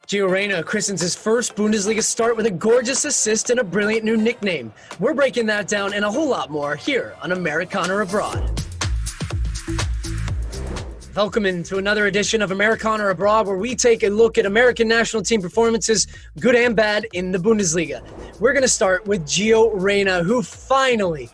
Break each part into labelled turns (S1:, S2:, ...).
S1: Gio Reyna christens his first Bundesliga start with a gorgeous assist and a brilliant new nickname. We're breaking that down and a whole lot more here on Amerikaner Abroad. Welcome into another edition of Amerikaner Abroad, where we take a look at American national team performances, good and bad, in the Bundesliga. We're going to start with Gio Reyna, who finally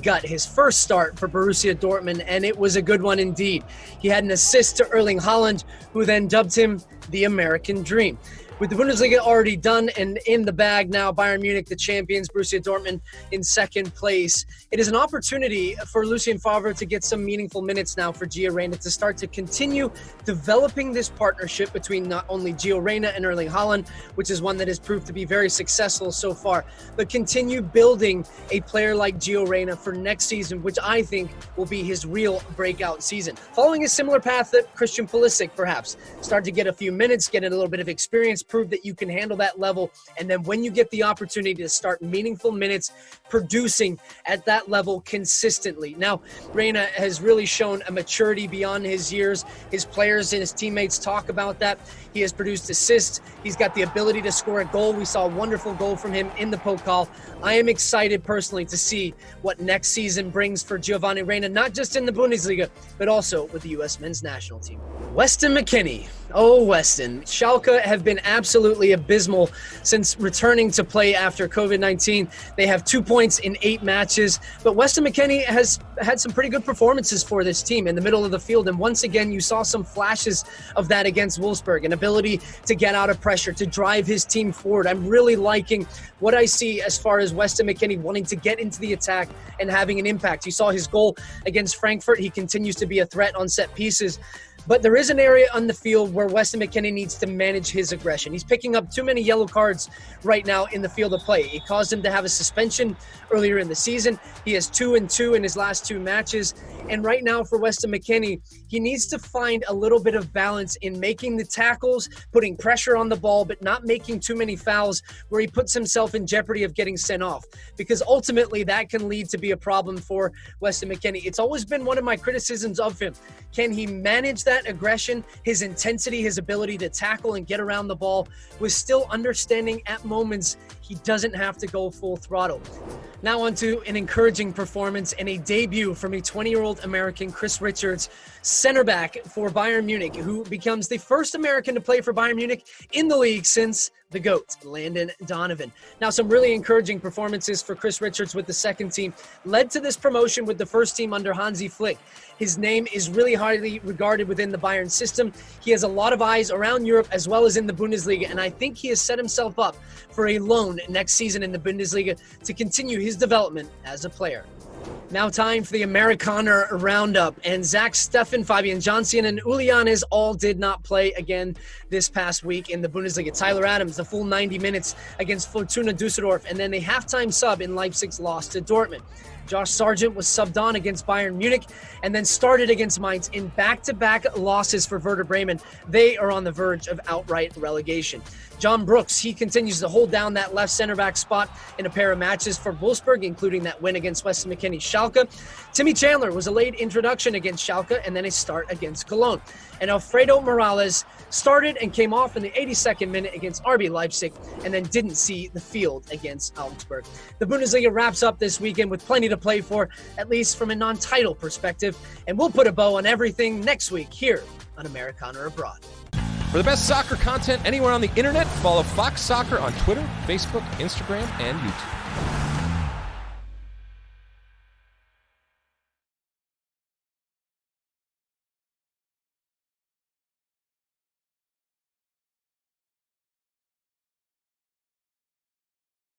S1: got his first start for Borussia Dortmund, and it was a good one indeed. He had an assist to Erling Haaland, who then dubbed him the American Dream. With the Bundesliga already done and in the bag now, Bayern Munich, the champions, Borussia Dortmund in second place. It is an opportunity for Lucien Favre to get some meaningful minutes now for Gio Reyna to start to continue developing this partnership between not only Gio Reyna and Erling Haaland, which is one that has proved to be very successful so far, but continue building a player like Gio Reyna for next season, which I think will be his real breakout season. Following a similar path that Christian Pulisic perhaps, start to get a few minutes, get a little bit of experience, prove that you can handle that level, and then when you get the opportunity to start meaningful minutes, producing at that level consistently. Now, Reyna has really shown a maturity beyond his years. His players and his teammates talk about that. He has produced assists. He's got the ability to score a goal. We saw a wonderful goal from him in the Pokal. I am excited personally to see what next season brings for Giovanni Reyna, not just in the Bundesliga, but also with the U.S. men's national team. Weston McKennie. Oh, Weston. Schalke have been absolutely abysmal since returning to play after COVID-19. They have 2 points in 8 matches, but Weston McKennie has had some pretty good performances for this team in the middle of the field. And once again, you saw some flashes of that against Wolfsburg, an ability to get out of pressure, to drive his team forward. I'm really liking what I see as far as Weston McKennie wanting to get into the attack and having an impact. You saw his goal against Frankfurt. He continues to be a threat on set pieces. But there is an area on the field where Weston McKennie needs to manage his aggression. He's picking up too many yellow cards right now in the field of play. It caused him to have a suspension earlier in the season. He has 2-2 in his last 2 matches. And right now for Weston McKennie, he needs to find a little bit of balance in making the tackles, putting pressure on the ball, but not making too many fouls where he puts himself in jeopardy of getting sent off. Because ultimately that can lead to be a problem for Weston McKennie. It's always been one of my criticisms of him. Can he manage that aggression, his intensity, his ability to tackle and get around the ball, with still understanding at moments he doesn't have to go full throttle. Now on to an encouraging performance and a debut from a 20-year-old American, Chris Richards, center back for Bayern Munich, who becomes the first American to play for Bayern Munich in the league since the GOAT, Landon Donovan. Now, some really encouraging performances for Chris Richards with the second team led to this promotion with the first team under Hansi Flick. His name is really highly regarded within the Bayern system. He has a lot of eyes around Europe as well as in the Bundesliga, and I think he has set himself up for a loan next season in the Bundesliga to continue his development as a player. Now time for the Amerikaner Roundup, and Zach Steffen, Fabian Johnson, and Ulianes all did not play again this past week in the Bundesliga. Tyler Adams, the full 90 minutes against Fortuna Düsseldorf, and then a halftime sub in Leipzig's loss to Dortmund. Josh Sargent was subbed on against Bayern Munich and then started against Mainz in back-to-back losses for Werder Bremen. They are on the verge of outright relegation. John Brooks, he continues to hold down that left center-back spot in a pair of matches for Wolfsburg, including that win against Weston McKennie's Schalke. Timmy Chandler was a late introduction against Schalke and then a start against Cologne. And Alfredo Morales started and came off in the 82nd minute against RB Leipzig and then didn't see the field against Augsburg. The Bundesliga wraps up this weekend with plenty to play for, at least from a non-title perspective, and we'll put a bow on everything next week here on Amerikaner Abroad.
S2: For the best soccer content anywhere on the internet, follow Fox Soccer on Twitter, Facebook, Instagram, and YouTube.